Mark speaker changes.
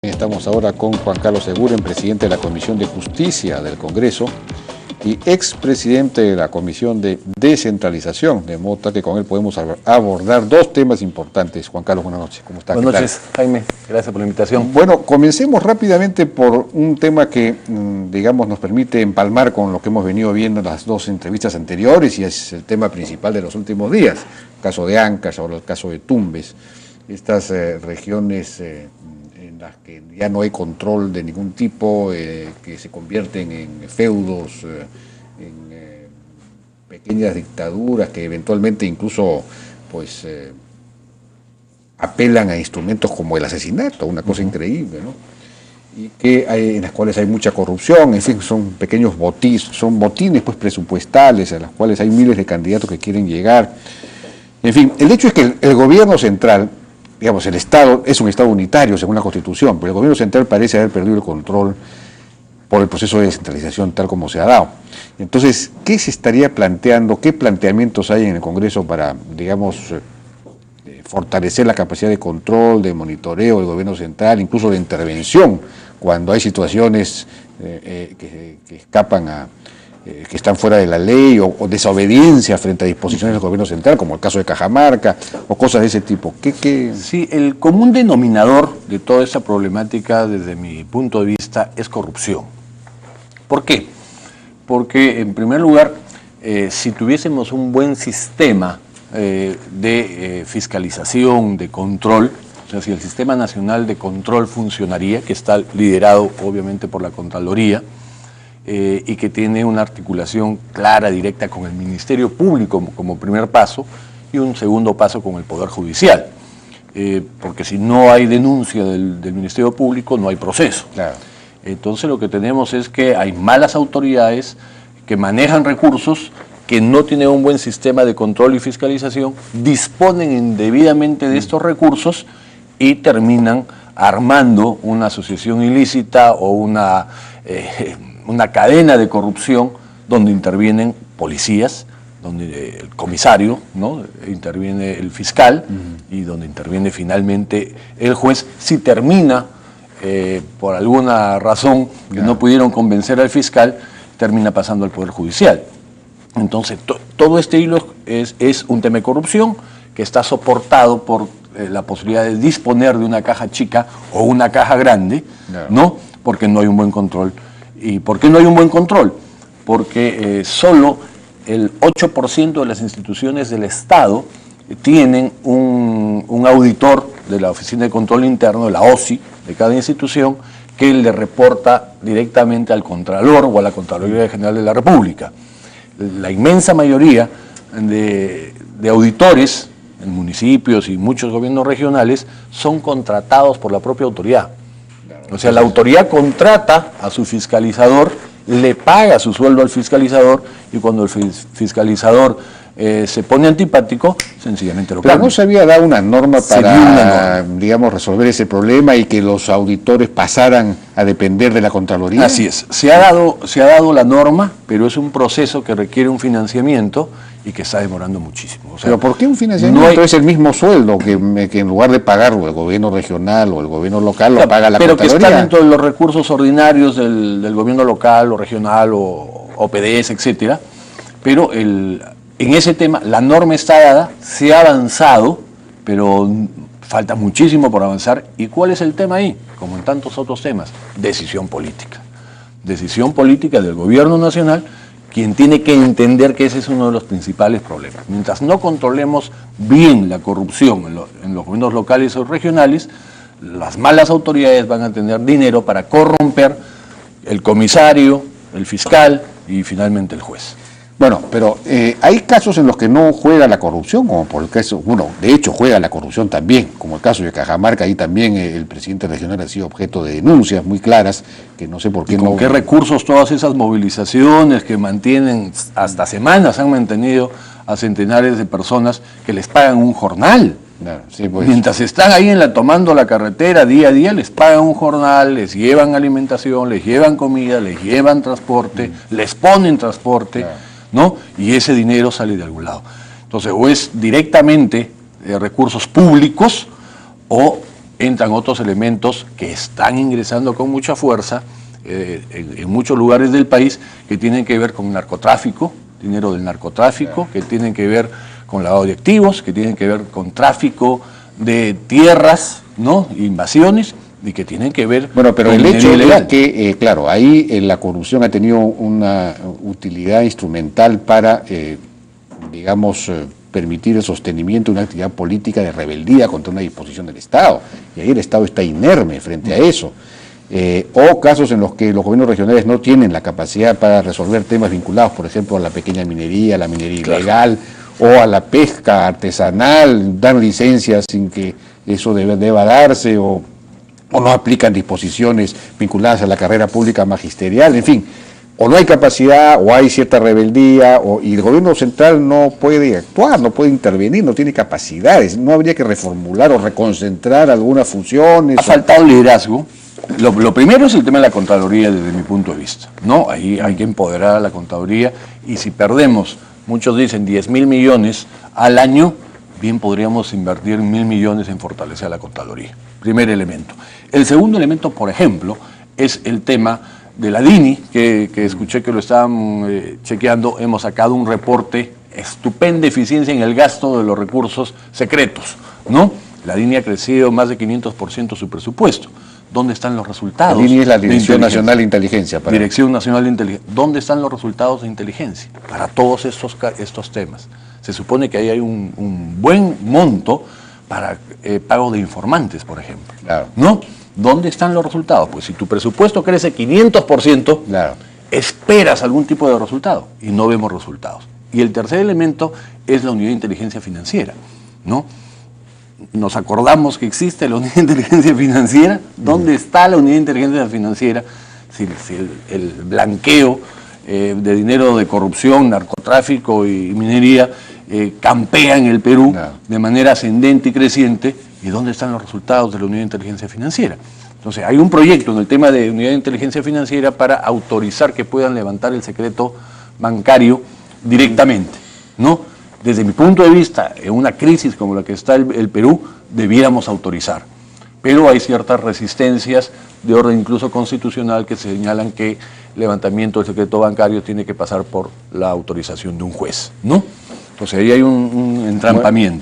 Speaker 1: Estamos ahora con Juan Carlos Eguren, presidente de la Comisión de Justicia del Congreso y expresidente de la Comisión de Descentralización, de modo que con él podemos abordar dos temas importantes. Juan Carlos, buenas noches. ¿Cómo está?
Speaker 2: Buenas noches, Jaime. Gracias por la invitación.
Speaker 1: Bueno, comencemos rápidamente por un tema que, digamos, nos permite empalmar con lo que hemos venido viendo en las dos entrevistas anteriores y es el tema principal de los últimos días, el caso de Ancash o el caso de Tumbes, estas regiones en las que ya no hay control de ningún tipo, que se convierten en feudos, en pequeñas dictaduras que eventualmente incluso pues apelan a instrumentos como el asesinato, una cosa increíble, ¿no? Y que en las cuales hay mucha corrupción, en fin, son pequeños botines pues presupuestales a los cuales hay miles de candidatos que quieren llegar. En fin, el hecho es que el gobierno central, digamos, el Estado es un Estado unitario según la Constitución, pero el gobierno central parece haber perdido el control por el proceso de descentralización tal como se ha dado. Entonces, ¿qué se estaría planteando? ¿Qué planteamientos hay en el Congreso para, digamos, fortalecer la capacidad de control, de monitoreo del gobierno central, incluso de intervención, cuando hay situaciones que escapan a... que están fuera de la ley o desobediencia frente a disposiciones del gobierno central, como el caso de Cajamarca o cosas de ese tipo?
Speaker 2: Sí, el común denominador de toda esta problemática, desde mi punto de vista, es corrupción. ¿Por qué? Porque, en primer lugar, si tuviésemos un buen sistema de fiscalización, de control, o sea, si el Sistema Nacional de Control funcionaría, que está liderado obviamente por la Contraloría, y que tiene una articulación clara, directa con el Ministerio Público como primer paso y un segundo paso con el Poder Judicial. Porque si no hay denuncia del Ministerio Público, no hay proceso.
Speaker 1: Claro.
Speaker 2: Entonces lo que tenemos es que hay malas autoridades que manejan recursos, que no tienen un buen sistema de control y fiscalización, disponen indebidamente de estos recursos y terminan armando una asociación ilícita o una cadena de corrupción donde intervienen policías, donde el comisario, ¿no?, interviene el fiscal y donde interviene finalmente el juez. Si termina, por alguna razón que no pudieron convencer al fiscal, termina pasando al Poder Judicial. Entonces, todo este hilo es un tema de corrupción que está soportado por la posibilidad de disponer de una caja chica o una caja grande, ¿no?, porque no hay un buen control. ¿Y por qué no hay un buen control? Porque solo el 8% de las instituciones del Estado tienen un auditor de la Oficina de Control Interno, de la OSI, de cada institución, que le reporta directamente al Contralor o a la Contraloría General de la República. La inmensa mayoría de auditores en municipios y muchos gobiernos regionales son contratados por la propia autoridad. O sea, la autoridad contrata a su fiscalizador, le paga su sueldo al fiscalizador y cuando el fiscalizador se pone antipático, sencillamente lo cambia.
Speaker 1: Pero no se había dado una norma para, digamos, resolver ese problema y que los auditores pasaran a depender de la Contraloría.
Speaker 2: Así es. Se ha dado la norma, pero es un proceso que requiere un financiamiento y que está demorando muchísimo. O sea,
Speaker 1: ¿pero por qué un financiamiento? No es el mismo sueldo que en lugar de pagarlo el gobierno regional o el gobierno local, lo paga la Contraloría.
Speaker 2: Pero que está dentro de los recursos ordinarios del gobierno local o regional o PDS, etcétera. Pero en ese tema la norma está dada, se ha avanzado, pero falta muchísimo por avanzar. ¿Y cuál es el tema ahí? Como en tantos otros temas, decisión política. Decisión política del gobierno nacional, quien tiene que entender que ese es uno de los principales problemas. Mientras no controlemos bien la corrupción en los gobiernos locales o regionales, las malas autoridades van a tener dinero para corromper el comisario, el fiscal y finalmente el juez.
Speaker 1: Bueno, pero hay casos en los que no juega la corrupción, como por el caso, bueno, de hecho juega la corrupción también, como el caso de Cajamarca. Ahí también el presidente regional ha sido objeto de denuncias muy claras, que no sé por qué no...
Speaker 2: ¿Con qué recursos todas esas movilizaciones que mantienen, hasta semanas han mantenido a centenares de personas que les pagan un jornal?
Speaker 1: Claro, sí, pues.
Speaker 2: Mientras están ahí tomando la carretera día a día, les pagan un jornal, les llevan alimentación, les llevan comida, les llevan transporte, les ponen transporte... Claro. ¿No? Y ese dinero sale de algún lado. Entonces, o es directamente recursos públicos o entran otros elementos que están ingresando con mucha fuerza en muchos lugares del país, que tienen que ver con narcotráfico, dinero del narcotráfico, que tienen que ver con lavado de activos, que tienen que ver con tráfico de tierras, ¿no? Invasiones, y que tienen que ver
Speaker 1: Bueno, pero
Speaker 2: con
Speaker 1: el hecho
Speaker 2: ilegal.
Speaker 1: es que, claro, ahí la corrupción ha tenido una utilidad instrumental para, digamos, permitir el sostenimiento de una actividad política de rebeldía contra una disposición del Estado. Y ahí el Estado está inerme frente a eso. O casos en los que los gobiernos regionales no tienen la capacidad para resolver temas vinculados, por ejemplo, a la pequeña minería, a la minería ilegal, o a la pesca artesanal, dan licencias sin que eso deba darse, o no aplican disposiciones vinculadas a la carrera pública magisterial, en fin, o no hay capacidad, o hay cierta rebeldía, y el gobierno central no puede actuar, no puede intervenir, no tiene capacidades, no habría que reformular o reconcentrar algunas funciones.
Speaker 2: Ha faltado liderazgo. Lo primero es el tema de la Contraloría desde mi punto de vista, ¿no? Ahí hay que empoderar a la Contraloría, y si perdemos, muchos dicen 10.000 millones al año, bien podríamos invertir 1.000 millones en fortalecer a la Contraloría. Primer elemento. El segundo elemento, por ejemplo, es el tema de la DINI, que escuché que lo estaban chequeando. Hemos sacado un reporte, estupenda eficiencia en el gasto de los recursos secretos, ¿no? La DINI ha crecido más de 500% su presupuesto. ¿Dónde están los resultados?
Speaker 1: La DINI es la Dirección Nacional de Inteligencia.
Speaker 2: Dirección Nacional de Inteligencia. ¿Dónde están los resultados de inteligencia para todos estos temas? Se supone que ahí hay un buen monto para pago de informantes, por ejemplo.
Speaker 1: Claro.
Speaker 2: ¿No? ¿Dónde están los resultados? Pues si tu presupuesto crece 500%,
Speaker 1: Claro.
Speaker 2: esperas algún tipo de resultado y no vemos resultados. Y el tercer elemento es la unidad de inteligencia financiera, ¿no? Nos acordamos que existe la unidad de inteligencia financiera. ¿Dónde está la unidad de inteligencia financiera? Si el blanqueo de dinero de corrupción, narcotráfico y minería campea en el Perú de manera ascendente y creciente, ¿y dónde están los resultados de la unidad de inteligencia financiera? Entonces, hay un proyecto en el tema de unidad de inteligencia financiera para autorizar que puedan levantar el secreto bancario directamente, ¿no? Desde mi punto de vista, en una crisis como la que está el Perú, debiéramos autorizar. Pero hay ciertas resistencias de orden incluso constitucional que señalan que el levantamiento del secreto bancario tiene que pasar por la autorización de un juez, ¿no? Entonces ahí hay un entrampamiento.